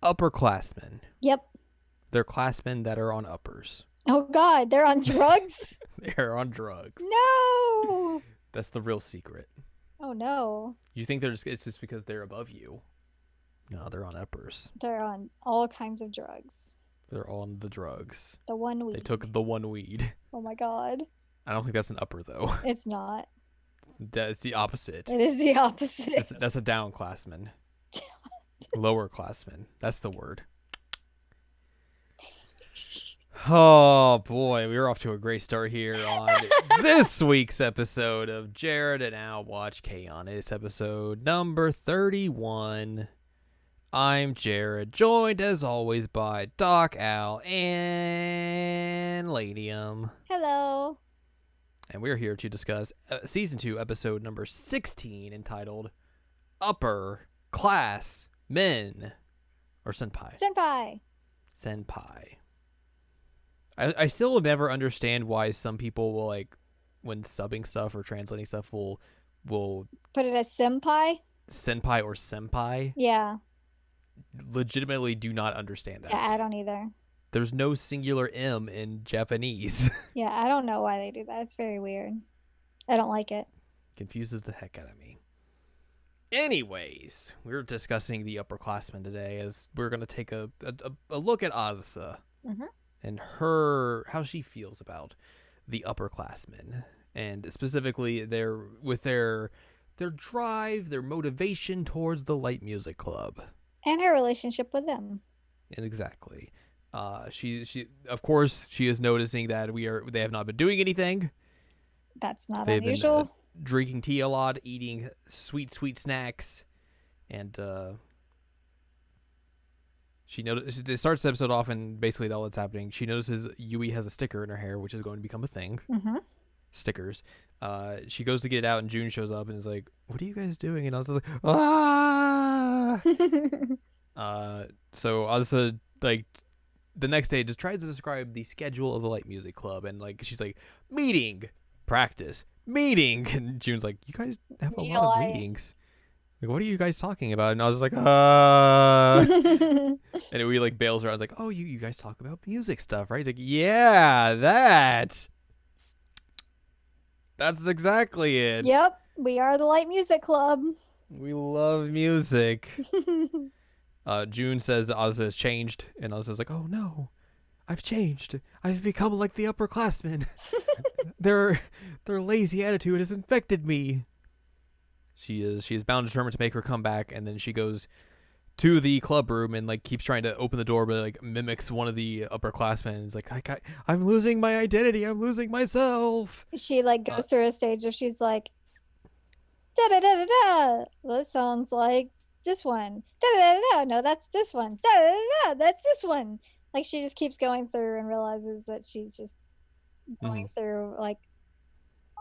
Upperclassmen. Yep. They're classmen that are on uppers. Oh God, they're on drugs? They're on drugs. No. That's the real secret. Oh no. You think it's just because they're above you. No, they're on uppers. They're on all kinds of drugs. They're on the drugs. The one weed. They took the one weed. Oh my God. I don't think that's an upper, though. It's not. That's the opposite. It is the opposite. That's a downclassman. Lower classman. That's the word. Oh boy, we're off to a great start here on this week's episode of Jared and Al Watch K-On! It's episode number 31. I'm Jared, joined as always by Doc, Al, and Ladium. Hello. And we're here to discuss season 2, episode number 16, entitled Upper Class Men, or Senpai. Senpai. I still never understand why some people will, like, when subbing stuff or translating stuff, will put it as senpai or senpai. Yeah. Legitimately do not understand that. Yeah, I don't either. There's no singular M in Japanese. Yeah, I don't know why they do that. It's very weird. I don't like it. Confuses the heck out of me. Anyways, we're discussing the upperclassmen today, as we're going to take a look at Azusa. Mm-hmm. And how she feels about the upperclassmen, and specifically their drive, their motivation towards the light music club, and her relationship with them. And exactly, she of course she is noticing that they have not been doing anything. That's not They've unusual. been drinking tea a lot, eating sweet snacks, and it starts the episode off, and basically all that's happening, she notices Yui has a sticker in her hair, which is going to become a thing. Mm-hmm. Stickers. She goes to get it out, and June shows up and is like, "What are you guys doing?" And I was like, "Ah!" So Azusa, like, the next day just tries to describe the schedule of the light music club, and like she's like, meeting, practice, meeting, and June's like, "You guys have a lot of meetings. Like, what are you guys talking about?" And I was like, and we like bails her. I was like, "Oh, you guys talk about music stuff, right?" He's like, "Yeah, that's exactly it." Yep, we are the light music club. We love music. June says Azusa has changed, and Azusa's like, "Oh no, I've changed. I've become like the upperclassmen. Their lazy attitude has infected me." She is bound and determined to make her come back, and then she goes to the club room and like keeps trying to open the door, but like mimics one of the upperclassmen. It's like, I'm losing my identity. I'm losing myself. She like goes through a stage where she's like, da da da da da. That sounds like this one. Da da da da. No, that's this one. Da da da da. That's this one. Like she just keeps going through and realizes that she's just going through like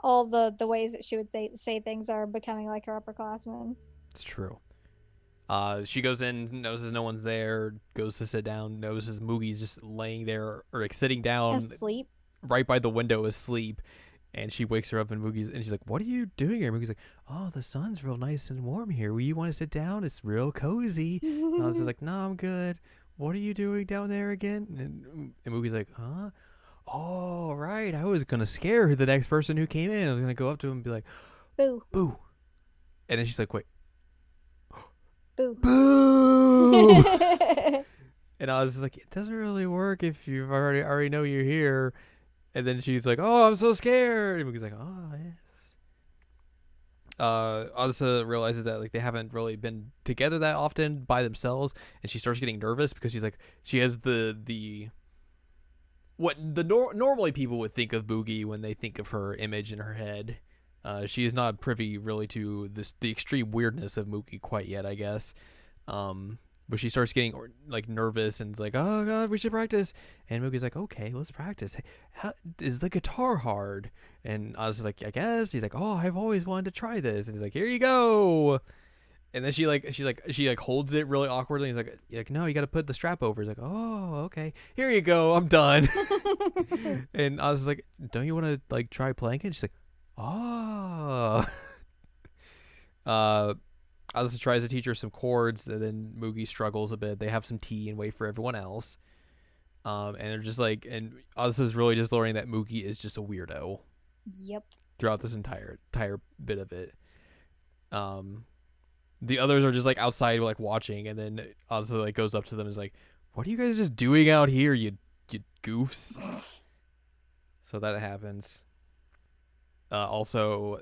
all the ways that she would say things are becoming like her upperclassmen. It's true. She goes in, notices no one's there, goes to sit down, notices Mugi's just laying there, or like sitting down asleep right by the window asleep, and she wakes her up, and she's like, "What are you doing here?" Mugi's like, "Oh, the sun's real nice and warm here. Will you want to sit down? It's real cozy." And I was just like, "No, I'm good. What are you doing down there again?" And Mugi's like, "Huh? Oh, right. I was gonna scare the next person who came in. I was gonna go up to him and be like, boo, boo." And then she's like, "Wait, boo, boo." And I was like, "It doesn't really work if you already know you're here." And then she's like, "Oh, I'm so scared." And he's like, "Oh, yes." Azusa realizes that like they haven't really been together that often by themselves, and she starts getting nervous because she's like, she has the what normally people would think of Boogie when they think of her image in her head. She is not privy really to the extreme weirdness of Mookie quite yet, I guess. But she starts getting like nervous and is like, "Oh God, we should practice." And Mookie's like, "Okay, let's practice. Hey, is the guitar hard?" And I was like, "I guess." He's like, "Oh, I've always wanted to try this." And he's like, "Here you go." And then she holds it really awkwardly. He's like, "No, you got to put the strap over." He's like, "Oh, okay. Here you go. I'm done." And I was like, "Don't you want to like try playing it?" She's like, "Oh." Azusa tries to teach her some chords, and then Mugi struggles a bit. They have some tea and wait for everyone else. And they're just like, and Azusa's really just learning that Mugi is just a weirdo Yep. throughout this entire bit of it. The others are just like outside, like watching, and then Azusa like goes up to them and is like, "What are you guys just doing out here, you goofs?" So that happens. Also,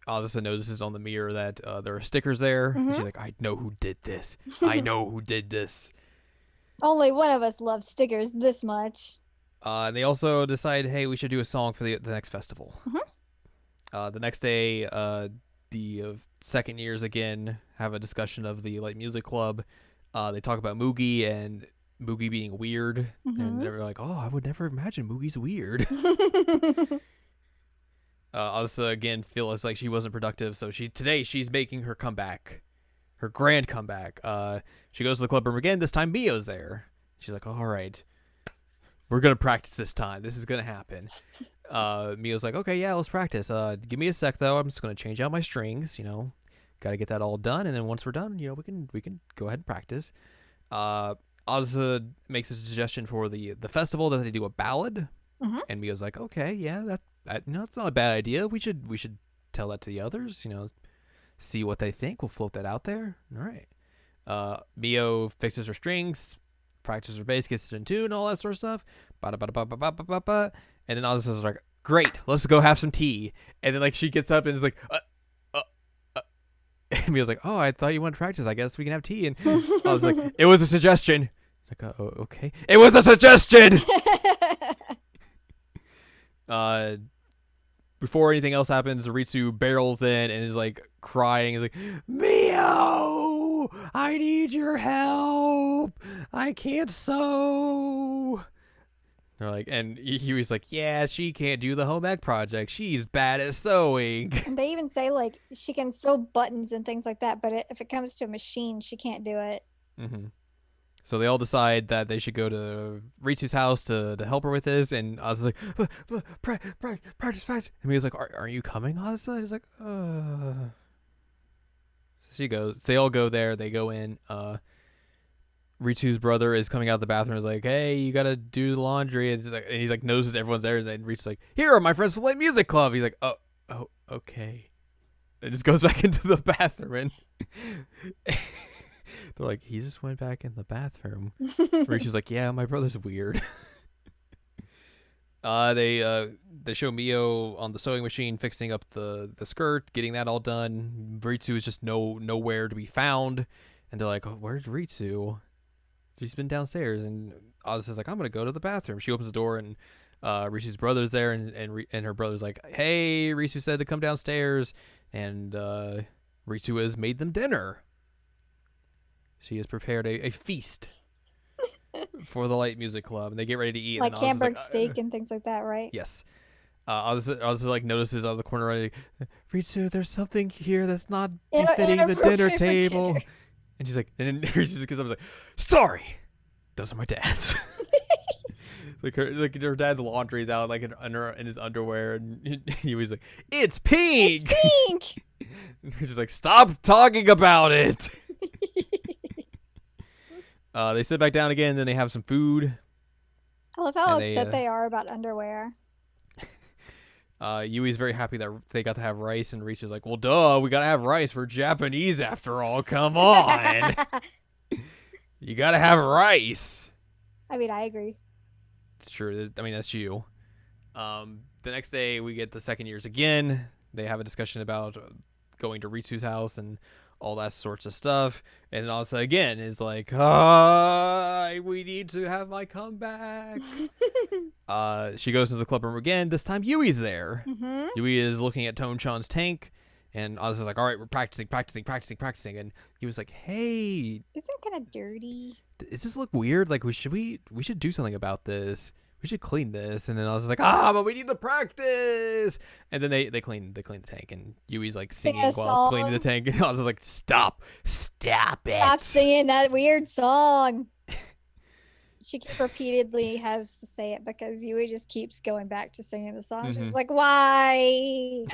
Azusa notices on the mirror that there are stickers there. Mm-hmm. And she's like, "I know who did this. I know who did this." Only one of us loves stickers this much. And they also decide, hey, we should do a song for the next festival. Mm-hmm. The next day, the second years again have a discussion of the Light Music Club. They talk about Mugi and Mugi being weird, and they're like, "Oh, I would never imagine Mugi's weird." Asa again feels like she wasn't productive, so she's making her comeback, her grand comeback. She goes to the club room again. This time Mio's there. She's like, "All right, we're gonna practice this time. This is gonna happen." Mio's like, "Okay, yeah, let's practice. Give me a sec though. I'm just gonna change out my strings. Gotta get that all done, and then once we're done, we can go ahead and practice." Asa makes a suggestion for the festival that they do a ballad, and Mio's like, "Okay, yeah, that's not a bad idea. We should tell that to the others. See what they think. We'll float that out there. All right." Mio fixes her strings, practices her bass, gets it in tune, all that sort of stuff. Ba-da-ba-da-ba-ba-ba-ba-ba. And then Asa says like, "Great, let's go have some tea." And then like she gets up and is like, and Mio's like, "Oh, I thought you wanted to practice. I guess we can have tea." And I was like, "It was a suggestion." Like, "Oh, okay. It was a suggestion." Before anything else happens, Ritsu barrels in and is like crying. He's like, "Mio, I need your help. I can't sew." They're like, and he was like, "Yeah, she can't do the home ec project. She's bad at sewing." And they even say like she can sew buttons and things like that, but if it comes to a machine, she can't do it. So they all decide that they should go to Ritsu's house to help her with this, and Asu's like, practice. And he was like, "Aren't you coming, Asa?" He's like, She goes. They all go there. They go in. Ritsu's brother is coming out of the bathroom. Is like, "Hey, you gotta do the laundry." And he's like notices everyone's there, and then Ritsu's like, "Here are my friends from the Light Music Club." He's like, "Oh, okay." And just goes back into the bathroom, and they're like, "He just went back in the bathroom." Ritsu's like, "Yeah, my brother's weird." They show Mio on the sewing machine fixing up the skirt, getting that all done. Ritsu is just nowhere to be found, and they're like, "Oh, where's Ritsu? She's been downstairs." And Asu's like, "I'm gonna go to the bathroom." She opens the door, and Ritsu's brother's there, and her brother's like, "Hey, Ritsu said to come downstairs," and Ritsu has made them dinner. She has prepared a feast for the Light Music Club, and they get ready to eat. Like Hamburg steak and things like that, right? Yes. Ozzy like notices out of the corner, like, "Ritsu, there's something here that's not befitting the dinner table." And she's like, and then Ritsu just gets up and is like, "Sorry, those are my dad's." like her dad's laundry's out like in his underwear, and he was like, "It's pink." It's pink. And she's like, "Stop talking about it." They sit back down again, and then they have some food. I love how upset they are about underwear. Yui's very happy that they got to have rice, and Ritsu's like, "Well, duh, we gotta have rice. We're Japanese after all. Come on, you gotta have rice." I mean, I agree. It's true. I mean, that's you. The next day, we get the second years again. They have a discussion about going to Ritsu's house and all that sorts of stuff. And then Asa again is like, "We need to have my comeback." She goes to the club room again. This time Yui's there. Yui is looking at Tone-chan's tank, and Asa's like, "All right, we're practicing. And he was like, "Hey, isn't it kind of dirty? Does this look weird? Like, we should do something about this. We should clean this." And then I was like, "But we need to practice." And then they clean the tank, and Yui's like singing while cleaning the tank. And I was like, "Stop it! Stop singing that weird song." She repeatedly has to say it because Yui just keeps going back to singing the song. She's like, "Why?"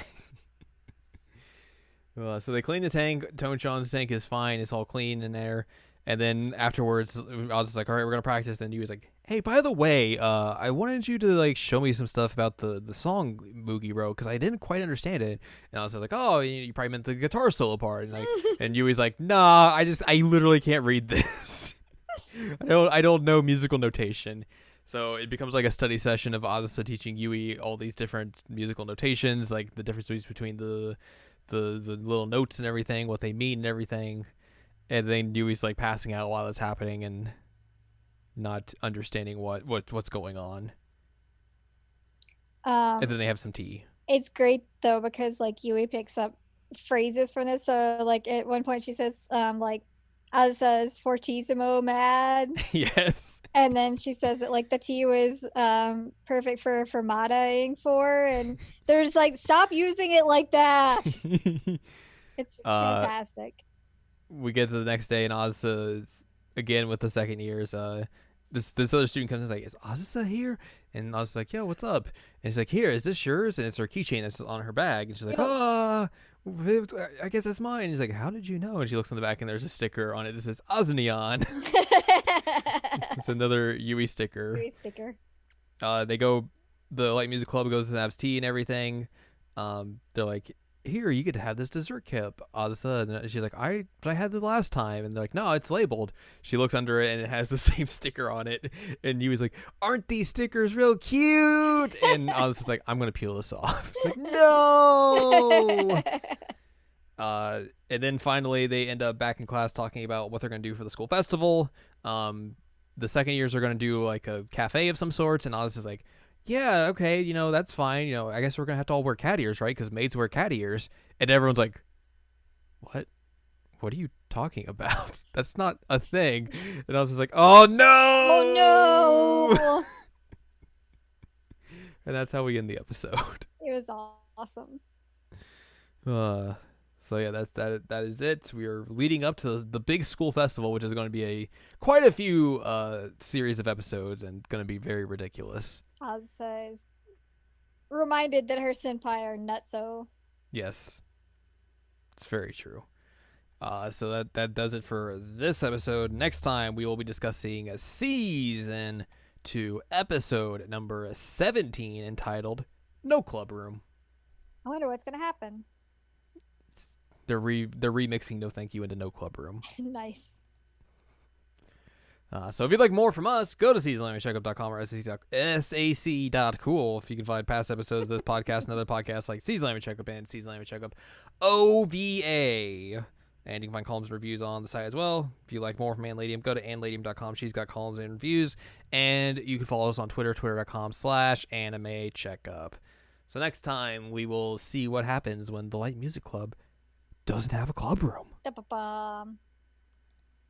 So they clean the tank. Tonchan's tank is fine. It's all clean in there. And then afterwards, I was just like, all right, we're going to practice. And he was like, hey, by the way, I wanted you to like show me some stuff about the song Moogie wrote because I didn't quite understand it. And I was like, oh, you probably meant the guitar solo part. And like, and Yui's like, nah, I literally can't read this. I don't know musical notation. So it becomes like a study session of Azusa teaching Yui all these different musical notations, like the differences between the little notes and everything, what they mean and everything. And then Yui's like passing out while it's happening and not understanding what's going on. And then they have some tea. It's great though because like Yui picks up phrases from this. So like at one point she says like Asa is fortissimo mad. Yes. And then she says that like the tea was perfect for fermataing for, and they're just like, stop using it like that. It's fantastic. We get to the next day and Asa again with the second years. This other student comes and is like, is Asa here? And Asa's like, yo, what's up? And he's like, here, is this yours? And it's her keychain that's on her bag. And she's like, I guess that's mine. And he's like, how did you know? And she looks on the back and there's a sticker on it that says Osneon. It's another Yui sticker. Yui sticker. They go, the Light Music Club goes to Nab's tea and everything. They're like, here, you get to have this dessert cup, Asa. And she's like, but I had the last time. And they're like, no, it's labeled. She looks under it and it has the same sticker on it. And Yui's like, aren't these stickers real cute? And Asa's like, I'm going to peel this off. It's like, no. And then finally they end up back in class talking about what they're going to do for the school festival. The second years are going to do like a cafe of some sorts. And Asa's like, yeah, okay, that's fine. I guess we're going to have to all wear cat ears, right? Because maids wear cat ears. And everyone's like, what? What are you talking about? That's not a thing. And I was just like, oh, no! Oh, no! And that's how we end the episode. It was awesome. So yeah, that is it. We are leading up to the big school festival, which is going to be quite a few series of episodes and going to be very ridiculous. Asa is reminded that her senpai are nutso. Yes, it's very true. So that does it for this episode. Next time we will be discussing season 2, episode number 17, entitled "No Club Room." I wonder what's gonna happen. They're remixing "No Thank You" into "No Club Room." Nice. So if you'd like more from us, go to seasonlanguagecheckup.com or sac.cool. If you can find past episodes of this podcast and other podcasts like Season Language Checkup and Season Language Checkup OVA. And you can find columns and reviews on the site as well. If you like more from Ann Ladium, go to annladium.com. She's got columns and reviews. And you can follow us on Twitter, twitter.com/animecheckup. So next time we will see what happens when the Light Music Club doesn't have a club room. Da-ba-bum.